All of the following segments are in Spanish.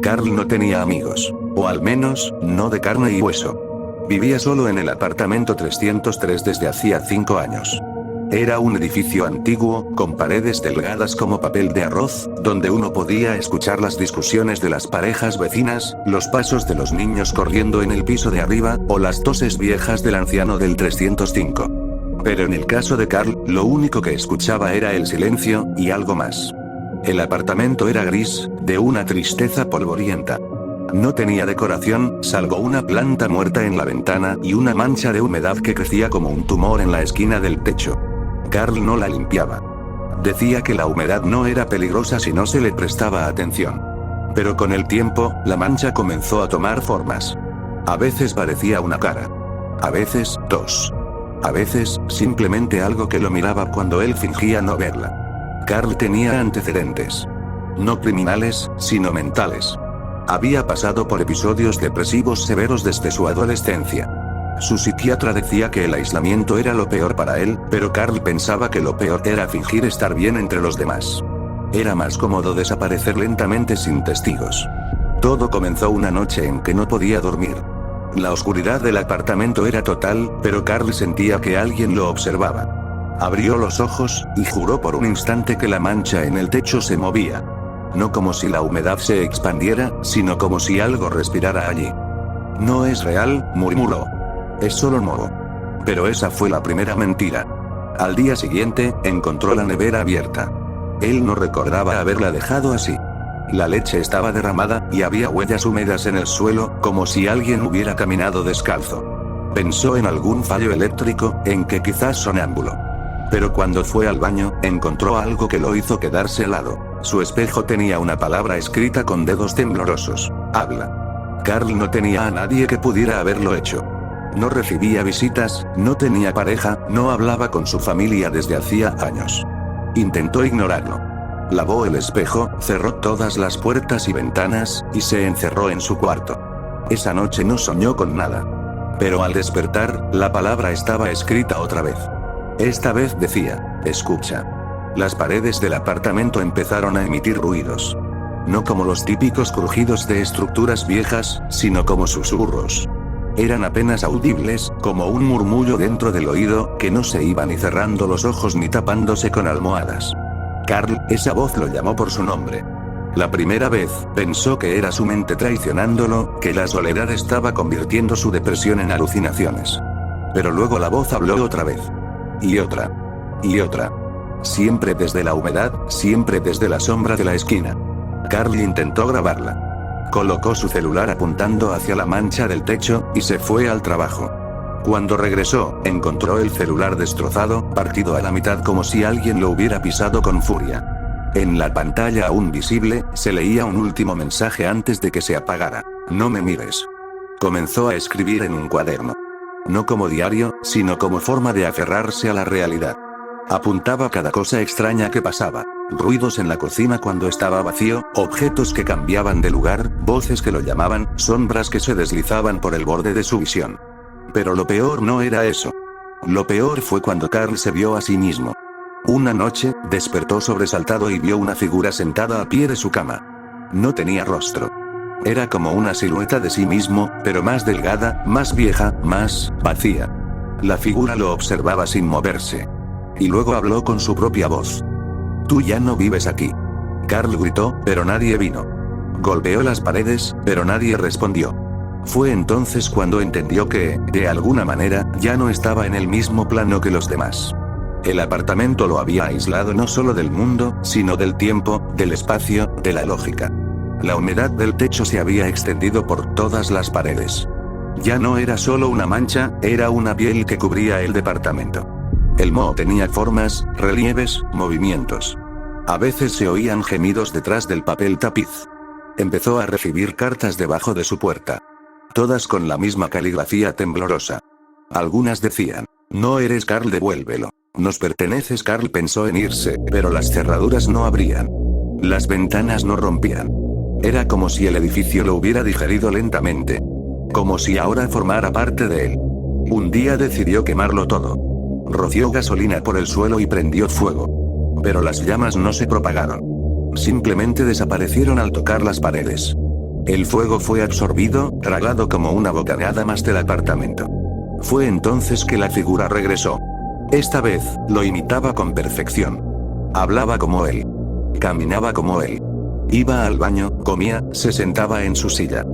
Carl no tenía amigos. O al menos, no de carne y hueso. Vivía solo en el apartamento 303 desde hacía 5 años. Era un edificio antiguo, con paredes delgadas como papel de arroz, donde uno podía escuchar las discusiones de las parejas vecinas, los pasos de los niños corriendo en el piso de arriba, o las toses viejas del anciano del 305. Pero en el caso de Carl, lo único que escuchaba era el silencio, y algo más. El apartamento era gris, de una tristeza polvorienta. No tenía decoración, salvo una planta muerta en la ventana y una mancha de humedad que crecía como un tumor en la esquina del techo. Carl no la limpiaba. Decía que la humedad no era peligrosa si no se le prestaba atención. Pero con el tiempo, la mancha comenzó a tomar formas. A veces parecía una cara. A veces, 2. A veces, simplemente algo que lo miraba cuando él fingía no verla. Carl tenía antecedentes. No criminales, sino mentales. Había pasado por episodios depresivos severos desde su adolescencia. Su psiquiatra decía que el aislamiento era lo peor para él, pero Carl pensaba que lo peor era fingir estar bien entre los demás. Era más cómodo desaparecer lentamente sin testigos. Todo comenzó una noche en que no podía dormir. La oscuridad del apartamento era total, pero Carl sentía que alguien lo observaba. Abrió los ojos, y juró por un instante que la mancha en el techo se movía. No como si la humedad se expandiera, sino como si algo respirara allí. No es real, murmuró. Es solo moho. Pero esa fue la primera mentira. Al día siguiente, encontró la nevera abierta. Él no recordaba haberla dejado así. La leche estaba derramada, y había huellas húmedas en el suelo, como si alguien hubiera caminado descalzo. Pensó en algún fallo eléctrico, en que quizás sonámbulo. Pero cuando fue al baño, encontró algo que lo hizo quedarse helado. Su espejo tenía una palabra escrita con dedos temblorosos. Habla. Carl no tenía a nadie que pudiera haberlo hecho. No recibía visitas, no tenía pareja, no hablaba con su familia desde hacía años. Intentó ignorarlo. Lavó el espejo, cerró todas las puertas y ventanas, y se encerró en su cuarto. Esa noche no soñó con nada. Pero al despertar, la palabra estaba escrita otra vez. Esta vez decía, escucha. Las paredes del apartamento empezaron a emitir ruidos. No como los típicos crujidos de estructuras viejas, sino como susurros. Eran apenas audibles, como un murmullo dentro del oído, que no se iba ni cerrando los ojos ni tapándose con almohadas. Carl, esa voz lo llamó por su nombre. La primera vez, pensó que era su mente traicionándolo, que la soledad estaba convirtiendo su depresión en alucinaciones. Pero luego la voz habló otra vez. Y otra. Y otra. Siempre desde la humedad, siempre desde la sombra de la esquina. Carl intentó grabarla. Colocó su celular apuntando hacia la mancha del techo, y se fue al trabajo. Cuando regresó, encontró el celular destrozado, partido a la mitad como si alguien lo hubiera pisado con furia. En la pantalla aún visible, se leía un último mensaje antes de que se apagara. No me mires. Comenzó a escribir en un cuaderno. No como diario, sino como forma de aferrarse a la realidad. Apuntaba cada cosa extraña que pasaba. Ruidos en la cocina cuando estaba vacío, objetos que cambiaban de lugar, voces que lo llamaban, sombras que se deslizaban por el borde de su visión. Pero lo peor no era eso. Lo peor fue cuando Carl se vio a sí mismo. Una noche, despertó sobresaltado y vio una figura sentada a pie de su cama. No tenía rostro. Era como una silueta de sí mismo, pero más delgada, más vieja, más vacía. La figura lo observaba sin moverse. Y luego habló con su propia voz. Tú ya no vives aquí. Carl gritó, pero nadie vino. Golpeó las paredes, pero nadie respondió. Fue entonces cuando entendió que, de alguna manera, ya no estaba en el mismo plano que los demás. El apartamento lo había aislado no solo del mundo, sino del tiempo, del espacio, de la lógica. La humedad del techo se había extendido por todas las paredes. Ya no era solo una mancha, era una piel que cubría el departamento. El moho tenía formas, relieves, movimientos. A veces se oían gemidos detrás del papel tapiz. Empezó a recibir cartas debajo de su puerta. Todas con la misma caligrafía temblorosa. Algunas decían, no eres Carl, devuélvelo. Nos perteneces. Carl pensó en irse, pero las cerraduras no abrían. Las ventanas no rompían. Era como si el edificio lo hubiera digerido lentamente. Como si ahora formara parte de él. Un día decidió quemarlo todo. Roció gasolina por el suelo y prendió fuego. Pero las llamas no se propagaron. simplemente desaparecieron al tocar las paredes. El fuego fue absorbido, tragado como una bocanada más del apartamento. Fue entonces que la figura regresó. Esta vez, lo imitaba con perfección. Hablaba como él. Caminaba como él. Iba al baño, comía, se sentaba en su silla.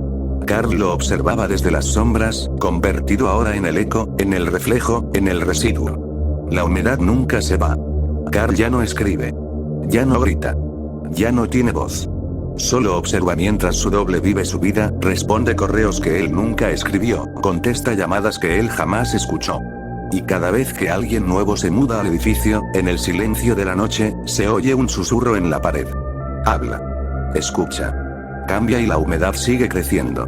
Carl lo observaba desde las sombras, convertido ahora en el eco, en el reflejo, en el residuo. La humedad nunca se va. Carl ya no escribe. Ya no grita. Ya no tiene voz. Solo observa mientras su doble vive su vida, responde correos que él nunca escribió, contesta llamadas que él jamás escuchó. Y cada vez que alguien nuevo se muda al edificio, en el silencio de la noche, se oye un susurro en la pared. Habla. Escucha. Cambia y la humedad sigue creciendo.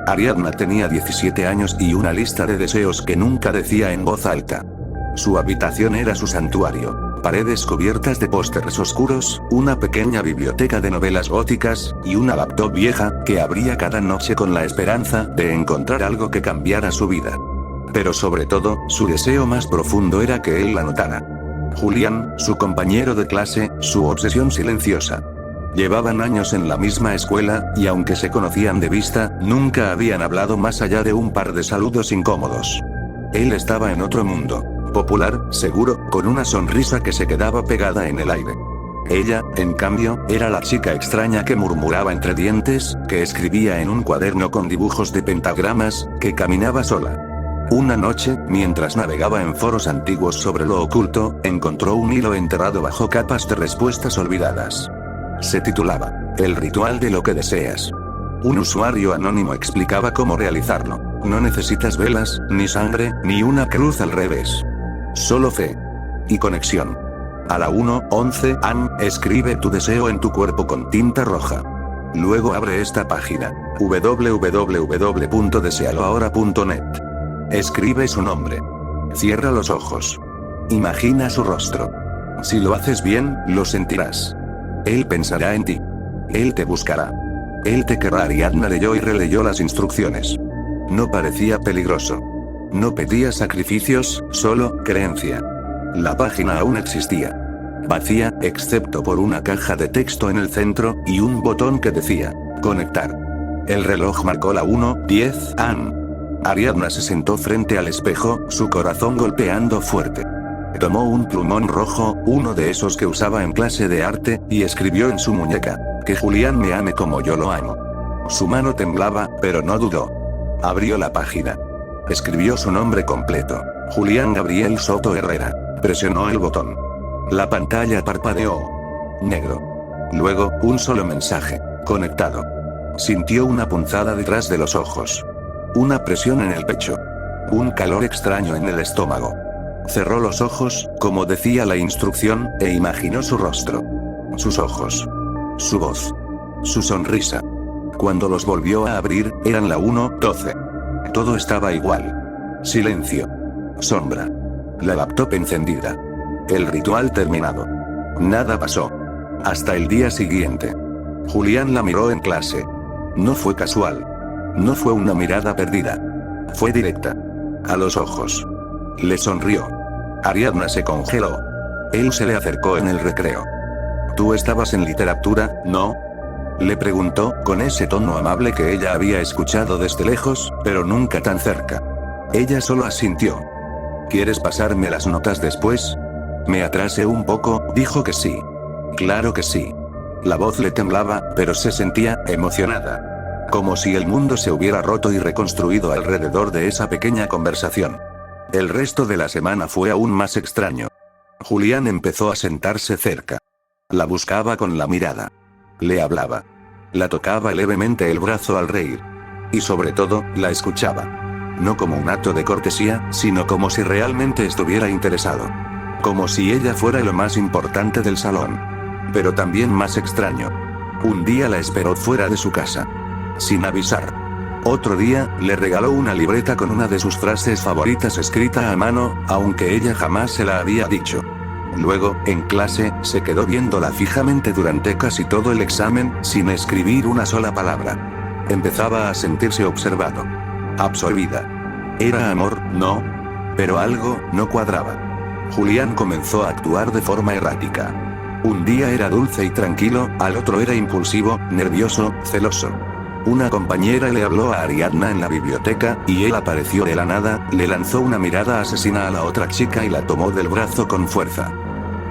Ariadna tenía 17 años y una lista de deseos que nunca decía en voz alta. Su habitación era su santuario. Paredes cubiertas de pósters oscuros, una pequeña biblioteca de novelas góticas, y una laptop vieja, que abría cada noche con la esperanza de encontrar algo que cambiara su vida. Pero sobre todo, su deseo más profundo era que él la notara. Julián, su compañero de clase, su obsesión silenciosa. Llevaban años en la misma escuela, y aunque se conocían de vista, nunca habían hablado más allá de un par de saludos incómodos. Él estaba en otro mundo. Popular, seguro, con una sonrisa que se quedaba pegada en el aire. Ella, en cambio, era la chica extraña que murmuraba entre dientes, que escribía en un cuaderno con dibujos de pentagramas, que caminaba sola. Una noche, mientras navegaba en foros antiguos sobre lo oculto, encontró un hilo enterrado bajo capas de respuestas olvidadas. Se titulaba, El ritual de lo que deseas. Un usuario anónimo explicaba cómo realizarlo. No necesitas velas, ni sangre, ni una cruz al revés. Solo fe. Y conexión. A la 1:11 am, escribe tu deseo en tu cuerpo con tinta roja. Luego abre esta página. www.desealoahora.net. Escribe su nombre. Cierra los ojos. Imagina su rostro. Si lo haces bien, lo sentirás. Él pensará en ti. Él te buscará. Él te querrá. Ariadna leyó y releyó las instrucciones. No parecía peligroso. No pedía sacrificios, solo creencia. La página aún existía. Vacía, excepto por una caja de texto en el centro, y un botón que decía, conectar. El reloj marcó la 1:10 am. Ariadna se sentó frente al espejo, su corazón golpeando fuerte. Tomó un plumón rojo, uno de esos que usaba en clase de arte, y escribió en su muñeca, que Julián me ame como yo lo amo. Su mano temblaba, pero no dudó. Abrió la página. Escribió su nombre completo, Julián Gabriel Soto Herrera. Presionó el botón. La pantalla parpadeó. Negro. Luego, un solo mensaje, conectado. Sintió una punzada detrás de los ojos. Una presión en el pecho. Un calor extraño en el estómago. Cerró los ojos, como decía la instrucción, e imaginó su rostro. Sus ojos. Su voz. Su sonrisa. Cuando los volvió a abrir, eran la 1:12. Todo estaba igual. Silencio. Sombra. La laptop encendida. El ritual terminado. Nada pasó. Hasta el día siguiente. Julián la miró en clase. No fue casual. No fue una mirada perdida. Fue directa. A los ojos. Le sonrió. Ariadna se congeló. Él se le acercó en el recreo. ¿Tú estabas en literatura, no? Le preguntó, con ese tono amable que ella había escuchado desde lejos, pero nunca tan cerca. Ella solo asintió. ¿Quieres pasarme las notas después? Me atrasé un poco, dijo que sí. Claro que sí. La voz le temblaba, pero se sentía emocionada. Como si el mundo se hubiera roto y reconstruido alrededor de esa pequeña conversación. El resto de la semana fue aún más extraño. Julián empezó a sentarse cerca. La buscaba con la mirada. Le hablaba. La tocaba levemente el brazo al reír. Y sobre todo, la escuchaba. No como un acto de cortesía, sino como si realmente estuviera interesado. Como si ella fuera lo más importante del salón. Pero también más extraño. Un día la esperó fuera de su casa. Sin avisar. Otro día, le regaló una libreta con una de sus frases favoritas escrita a mano, aunque ella jamás se la había dicho. Luego, en clase, se quedó viéndola fijamente durante casi todo el examen, sin escribir una sola palabra. Empezaba a sentirse observado. Absorbida. Era amor, ¿no? Pero algo no cuadraba. Julián comenzó a actuar de forma errática. Un día era dulce y tranquilo, al otro era impulsivo, nervioso, celoso. Una compañera le habló a Ariadna en la biblioteca, y él apareció de la nada, le lanzó una mirada asesina a la otra chica y la tomó del brazo con fuerza.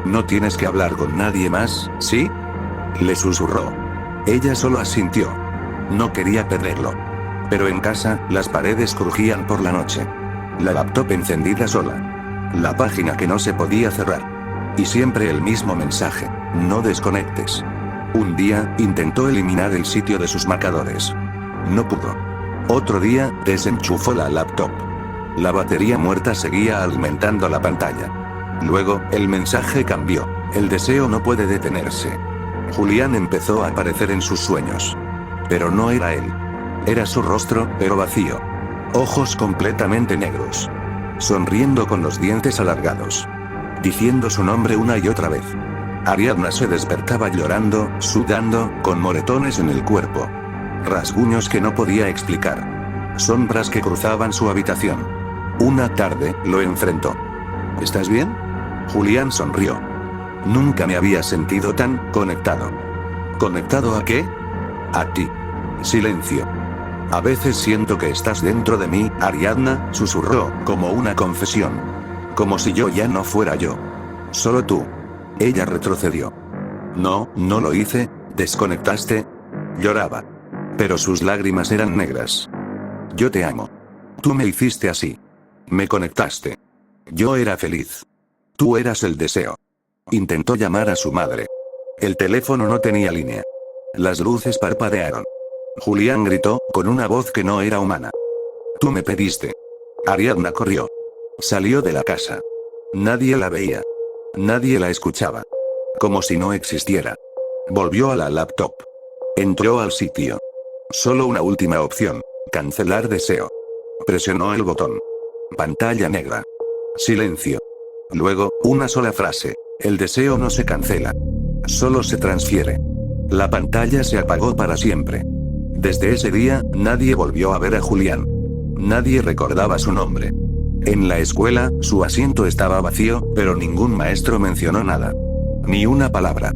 «No tienes que hablar con nadie más, ¿sí?», le susurró. Ella solo asintió. No quería perderlo. Pero en casa, las paredes crujían por la noche. La laptop encendida sola. La página que no se podía cerrar. Y siempre el mismo mensaje: no desconectes. Un día, intentó eliminar el sitio de sus marcadores. No pudo. Otro día, desenchufó la laptop. La batería muerta seguía alimentando la pantalla. Luego, el mensaje cambió: el deseo no puede detenerse. Julián empezó a aparecer en sus sueños. Pero no era él. Era su rostro, pero vacío. Ojos completamente negros. Sonriendo con los dientes alargados. Diciendo su nombre una y otra vez. Ariadna se despertaba llorando, sudando, con moretones en el cuerpo. Rasguños que no podía explicar. Sombras que cruzaban su habitación. Una tarde, lo enfrentó. ¿Estás bien? Julián sonrió. Nunca me había sentido tan conectado. ¿Conectado a qué? A ti. Silencio. A veces siento que estás dentro de mí, Ariadna, susurró, como una confesión. Como si yo ya no fuera yo. Solo tú. Ella retrocedió. No, no lo hice, desconectaste. Lloraba. Pero sus lágrimas eran negras. Yo te amo. Tú me hiciste así. Me conectaste. Yo era feliz. Tú eras el deseo. Intentó llamar a su madre. El teléfono no tenía línea. Las luces parpadearon. Julián gritó, con una voz que no era humana. Tú me pediste. Ariadna corrió. Salió de la casa. Nadie la veía. Nadie la escuchaba. Como si no existiera. Volvió a la laptop. Entró al sitio. Solo una última opción. Cancelar deseo. Presionó el botón. Pantalla negra. Silencio. Luego, una sola frase. El deseo no se cancela. Solo se transfiere. La pantalla se apagó para siempre. Desde ese día, nadie volvió a ver a Julián. Nadie recordaba su nombre. En la escuela, su asiento estaba vacío, pero ningún maestro mencionó nada. Ni una palabra.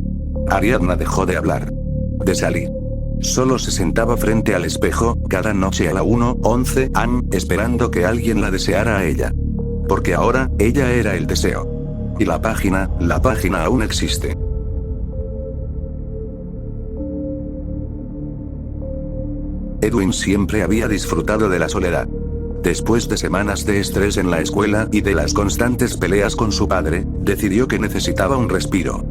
Ariadna dejó de hablar. De salir. Solo se sentaba frente al espejo, cada noche a la 1:11 am, esperando que alguien la deseara a ella. Porque ahora, ella era el deseo. Y la página aún existe. Edwin siempre había disfrutado de la soledad. Después de semanas de estrés en la escuela y de las constantes peleas con su padre, decidió que necesitaba un respiro.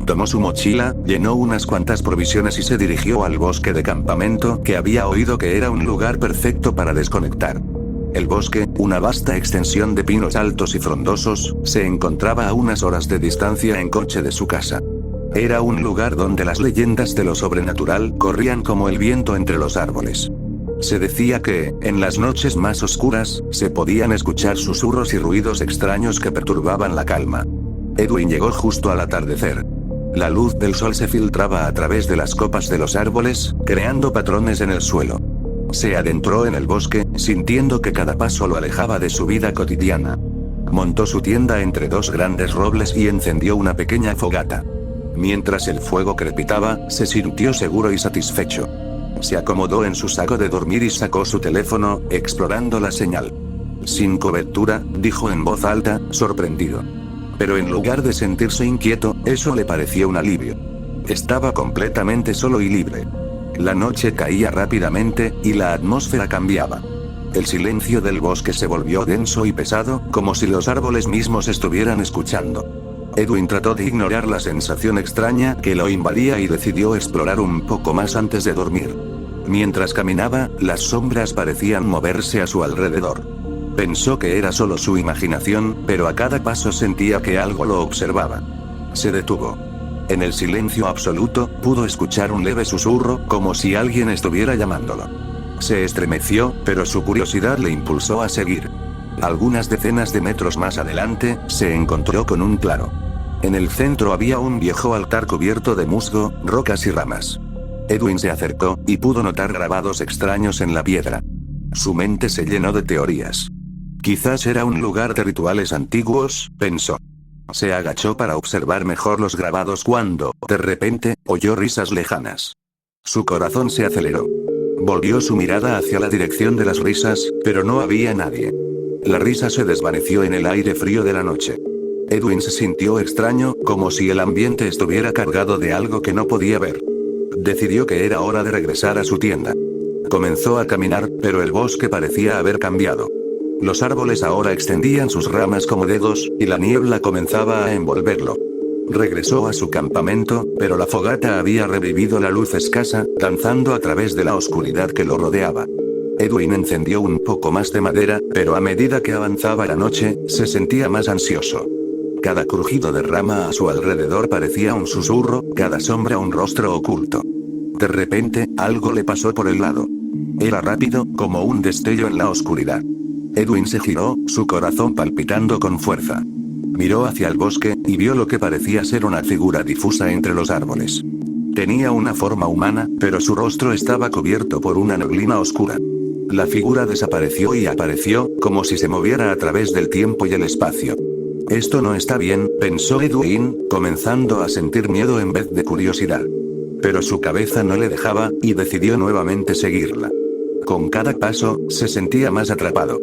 Tomó su mochila, llenó unas cuantas provisiones y se dirigió al bosque de campamento, que había oído que era un lugar perfecto para desconectar. El bosque, una vasta extensión de pinos altos y frondosos, se encontraba a unas horas de distancia en coche de su casa. Era un lugar donde las leyendas de lo sobrenatural corrían como el viento entre los árboles. Se decía que, en las noches más oscuras, se podían escuchar susurros y ruidos extraños que perturbaban la calma. Edwin llegó justo al atardecer. La luz del sol se filtraba a través de las copas de los árboles, creando patrones en el suelo. Se adentró en el bosque, sintiendo que cada paso lo alejaba de su vida cotidiana. Montó su tienda entre dos grandes robles y encendió una pequeña fogata. Mientras el fuego crepitaba, se sintió seguro y satisfecho. Se acomodó en su saco de dormir y sacó su teléfono, explorando la señal. Sin cobertura, dijo en voz alta, sorprendido. Pero en lugar de sentirse inquieto, eso le pareció un alivio. Estaba completamente solo y libre. La noche caía rápidamente, y la atmósfera cambiaba. El silencio del bosque se volvió denso y pesado, como si los árboles mismos estuvieran escuchando. Edwin trató de ignorar la sensación extraña que lo invadía y decidió explorar un poco más antes de dormir. Mientras caminaba, las sombras parecían moverse a su alrededor. Pensó que era solo su imaginación, pero a cada paso sentía que algo lo observaba. Se detuvo. En el silencio absoluto, pudo escuchar un leve susurro, como si alguien estuviera llamándolo. Se estremeció, pero su curiosidad le impulsó a seguir. Algunas decenas de metros más adelante, se encontró con un claro. En el centro había un viejo altar cubierto de musgo, rocas y ramas. Edwin se acercó, y pudo notar grabados extraños en la piedra. Su mente se llenó de teorías. Quizás era un lugar de rituales antiguos, pensó. Se agachó para observar mejor los grabados cuando, de repente, oyó risas lejanas. Su corazón se aceleró. Volvió su mirada hacia la dirección de las risas, pero no había nadie. La risa se desvaneció en el aire frío de la noche. Edwin se sintió extraño, como si el ambiente estuviera cargado de algo que no podía ver. Decidió que era hora de regresar a su tienda. Comenzó a caminar, pero el bosque parecía haber cambiado. Los árboles ahora extendían sus ramas como dedos, y la niebla comenzaba a envolverlo. Regresó a su campamento, pero la fogata había revivido la luz escasa, danzando a través de la oscuridad que lo rodeaba. Edwin encendió un poco más de madera, pero a medida que avanzaba la noche, se sentía más ansioso. Cada crujido de rama a su alrededor parecía un susurro, cada sombra un rostro oculto. De repente, algo le pasó por el lado. Era rápido, como un destello en la oscuridad. Edwin se giró, su corazón palpitando con fuerza. Miró hacia el bosque, y vio lo que parecía ser una figura difusa entre los árboles. Tenía una forma humana, pero su rostro estaba cubierto por una neblina oscura. La figura desapareció y apareció, como si se moviera a través del tiempo y el espacio. Esto no está bien, pensó Edwin, comenzando a sentir miedo en vez de curiosidad. Pero su cabeza no le dejaba, y decidió nuevamente seguirla. Con cada paso, se sentía más atrapado.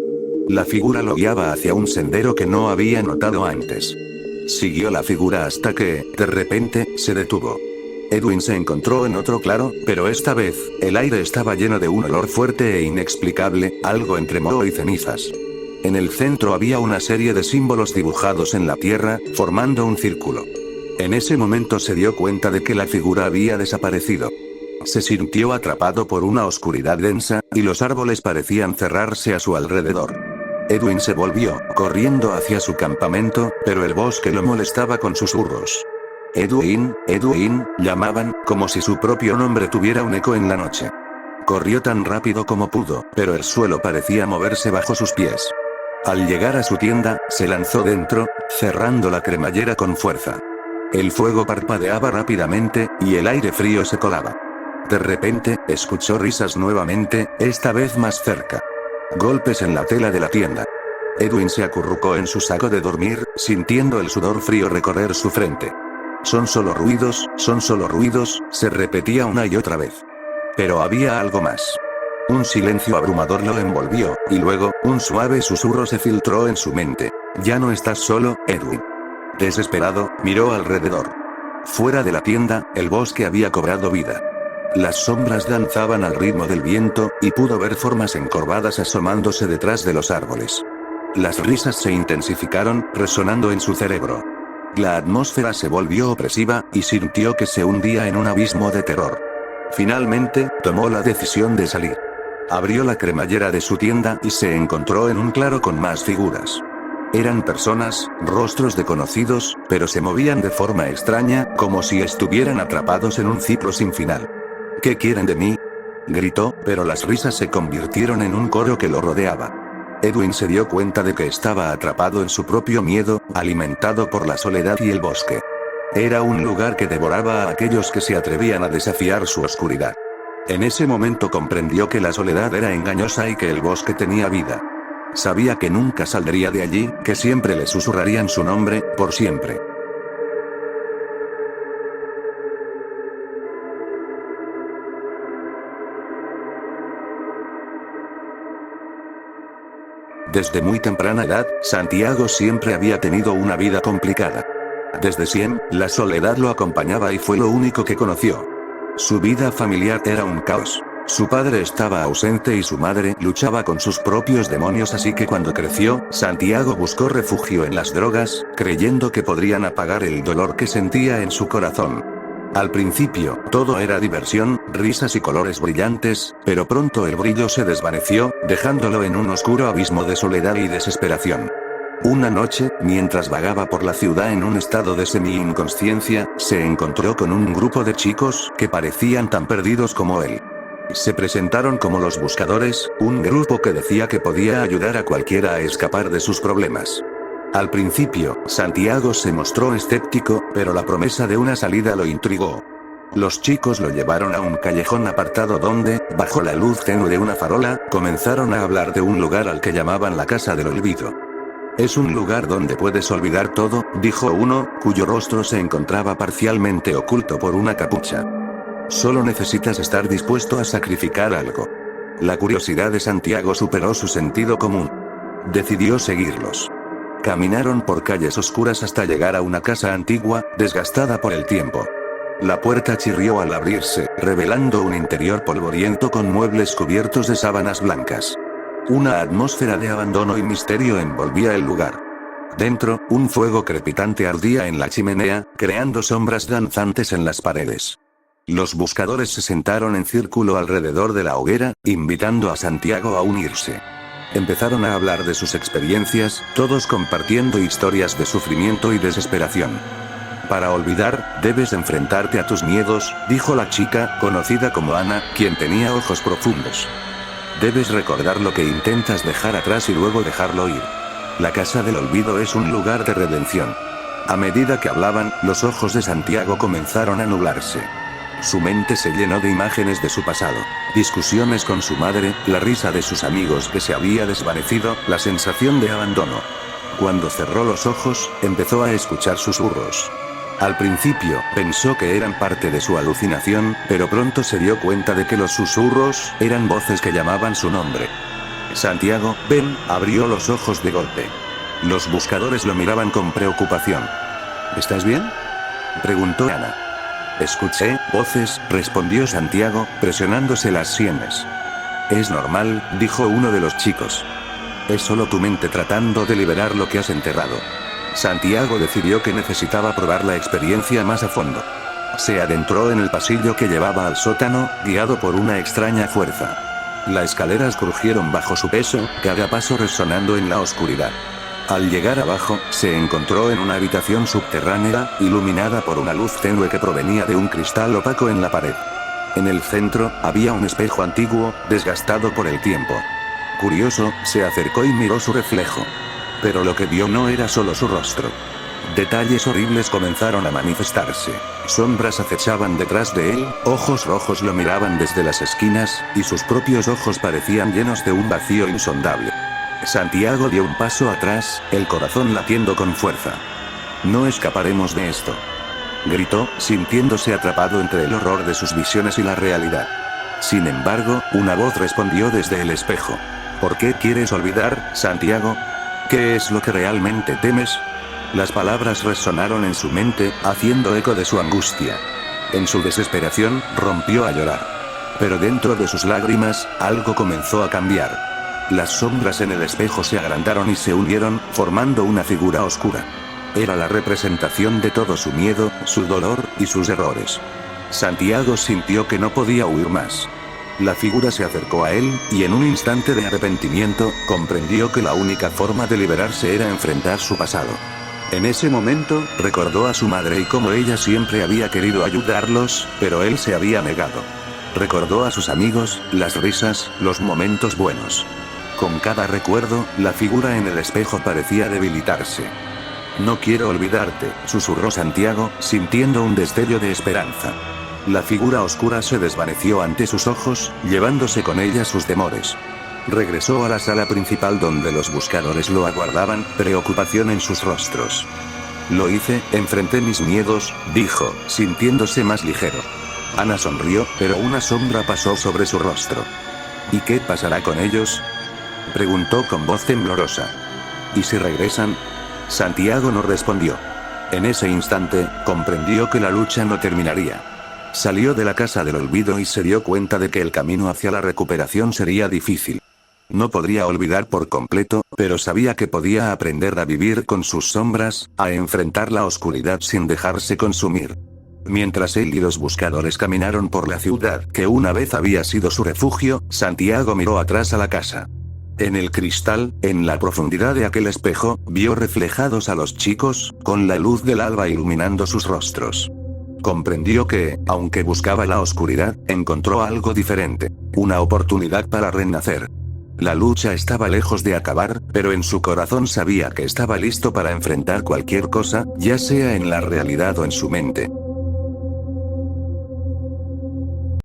La figura lo guiaba hacia un sendero que no había notado antes. Siguió la figura hasta que, de repente, se detuvo. Edwin se encontró en otro claro, pero esta vez, el aire estaba lleno de un olor fuerte e inexplicable, algo entre moho y cenizas. En el centro había una serie de símbolos dibujados en la tierra, formando un círculo. En ese momento se dio cuenta de que la figura había desaparecido. Se sintió atrapado por una oscuridad densa, y los árboles parecían cerrarse a su alrededor. Edwin se volvió, corriendo hacia su campamento, pero el bosque lo molestaba con susurros. Edwin, Edwin, llamaban, como si su propio nombre tuviera un eco en la noche. Corrió tan rápido como pudo, pero el suelo parecía moverse bajo sus pies. Al llegar a su tienda, se lanzó dentro, cerrando la cremallera con fuerza. El fuego parpadeaba rápidamente, y el aire frío se colaba. De repente, escuchó risas nuevamente, esta vez más cerca. Golpes en la tela de la tienda. Edwin se acurrucó en su saco de dormir, sintiendo el sudor frío recorrer su frente. Son solo ruidos, se repetía una y otra vez. Pero había algo más. Un silencio abrumador lo envolvió, y luego, un suave susurro se filtró en su mente. Ya no estás solo, Edwin. Desesperado, miró alrededor. Fuera de la tienda, el bosque había cobrado vida. Las sombras danzaban al ritmo del viento, y pudo ver formas encorvadas asomándose detrás de los árboles. Las risas se intensificaron, resonando en su cerebro. La atmósfera se volvió opresiva, y sintió que se hundía en un abismo de terror. Finalmente, tomó la decisión de salir. Abrió la cremallera de su tienda y se encontró en un claro con más figuras. Eran personas, rostros desconocidos, pero se movían de forma extraña, como si estuvieran atrapados en un ciclo sin final. ¿Qué quieren de mí?, gritó, pero las risas se convirtieron en un coro que lo rodeaba. Edwin se dio cuenta de que estaba atrapado en su propio miedo, alimentado por la soledad y el bosque. Era un lugar que devoraba a aquellos que se atrevían a desafiar su oscuridad. En ese momento comprendió que la soledad era engañosa y que el bosque tenía vida. Sabía que nunca saldría de allí, que siempre le susurrarían su nombre, por siempre. Desde muy temprana edad, Santiago siempre había tenido una vida complicada. Desde siempre, la soledad lo acompañaba y fue lo único que conoció. Su vida familiar era un caos. Su padre estaba ausente y su madre luchaba con sus propios demonios, así que cuando creció, Santiago buscó refugio en las drogas, creyendo que podrían apagar el dolor que sentía en su corazón. Al principio, todo era diversión, risas y colores brillantes, pero pronto el brillo se desvaneció, dejándolo en un oscuro abismo de soledad y desesperación. Una noche, mientras vagaba por la ciudad en un estado de semi-inconsciencia, se encontró con un grupo de chicos que parecían tan perdidos como él. Se presentaron como los buscadores, un grupo que decía que podía ayudar a cualquiera a escapar de sus problemas. Al principio, Santiago se mostró escéptico, pero la promesa de una salida lo intrigó. Los chicos lo llevaron a un callejón apartado donde, bajo la luz tenue de una farola, comenzaron a hablar de un lugar al que llamaban la Casa del Olvido. Es un lugar donde puedes olvidar todo, dijo uno, cuyo rostro se encontraba parcialmente oculto por una capucha. Solo necesitas estar dispuesto a sacrificar algo. La curiosidad de Santiago superó su sentido común. Decidió seguirlos. Caminaron por calles oscuras hasta llegar a una casa antigua, desgastada por el tiempo. La puerta chirrió al abrirse, revelando un interior polvoriento con muebles cubiertos de sábanas blancas. Una atmósfera de abandono y misterio envolvía el lugar. Dentro, un fuego crepitante ardía en la chimenea, creando sombras danzantes en las paredes. Los buscadores se sentaron en círculo alrededor de la hoguera, invitando a Santiago a unirse. Empezaron a hablar de sus experiencias, todos compartiendo historias de sufrimiento y desesperación. Para olvidar, debes enfrentarte a tus miedos, dijo la chica, conocida como Ana, quien tenía ojos profundos. Debes recordar lo que intentas dejar atrás y luego dejarlo ir. La Casa del Olvido es un lugar de redención. A medida que hablaban, los ojos de Santiago comenzaron a nublarse. Su mente se llenó de imágenes de su pasado. Discusiones con su madre, la risa de sus amigos que se había desvanecido, la sensación de abandono. Cuando cerró los ojos, empezó a escuchar susurros. Al principio, pensó que eran parte de su alucinación, pero pronto se dio cuenta de que los susurros eran voces que llamaban su nombre. Santiago, ven, abrió los ojos de golpe. Los buscadores lo miraban con preocupación. ¿Estás bien?, preguntó Ana. Escuché voces, respondió Santiago, presionándose las sienes. Es normal, dijo uno de los chicos. Es solo tu mente tratando de liberar lo que has enterrado. Santiago decidió que necesitaba probar la experiencia más a fondo. Se adentró en el pasillo que llevaba al sótano, guiado por una extraña fuerza. Las escaleras crujieron bajo su peso, cada paso resonando en la oscuridad. Al llegar abajo, se encontró en una habitación subterránea, iluminada por una luz tenue que provenía de un cristal opaco en la pared. En el centro, había un espejo antiguo, desgastado por el tiempo. Curioso, se acercó y miró su reflejo. Pero lo que vio no era solo su rostro. Detalles horribles comenzaron a manifestarse. Sombras acechaban detrás de él, ojos rojos lo miraban desde las esquinas, y sus propios ojos parecían llenos de un vacío insondable. Santiago dio un paso atrás, el corazón latiendo con fuerza. No escaparemos de esto, gritó, sintiéndose atrapado entre el horror de sus visiones y la realidad. Sin embargo, una voz respondió desde el espejo. ¿Por qué quieres olvidar, Santiago? ¿Qué es lo que realmente temes? Las palabras resonaron en su mente, haciendo eco de su angustia. En su desesperación, rompió a llorar. Pero dentro de sus lágrimas, algo comenzó a cambiar. Las sombras en el espejo se agrandaron y se unieron, formando una figura oscura. Era la representación de todo su miedo, su dolor, y sus errores. Santiago sintió que no podía huir más. La figura se acercó a él, y en un instante de arrepentimiento, comprendió que la única forma de liberarse era enfrentar su pasado. En ese momento, recordó a su madre y cómo ella siempre había querido ayudarlos, pero él se había negado. Recordó a sus amigos, las risas, los momentos buenos. Con cada recuerdo, la figura en el espejo parecía debilitarse. No quiero olvidarte, susurró Santiago, sintiendo un destello de esperanza. La figura oscura se desvaneció ante sus ojos, llevándose con ella sus temores. Regresó a la sala principal donde los buscadores lo aguardaban, preocupación en sus rostros. Lo hice, enfrenté mis miedos, dijo, sintiéndose más ligero. Ana sonrió, pero una sombra pasó sobre su rostro. ¿Y qué pasará con ellos?, preguntó con voz temblorosa. ¿Y si regresan? Santiago no respondió. En ese instante, comprendió que la lucha no terminaría. Salió de la Casa del Olvido y se dio cuenta de que el camino hacia la recuperación sería difícil. No podría olvidar por completo, pero sabía que podía aprender a vivir con sus sombras, a enfrentar la oscuridad sin dejarse consumir. Mientras él y los buscadores caminaron por la ciudad que una vez había sido su refugio, Santiago miró atrás a la casa. En el cristal, en la profundidad de aquel espejo, vio reflejados a los chicos, con la luz del alba iluminando sus rostros. Comprendió que, aunque buscaba la oscuridad, encontró algo diferente, una oportunidad para renacer. La lucha estaba lejos de acabar, pero en su corazón sabía que estaba listo para enfrentar cualquier cosa, ya sea en la realidad o en su mente.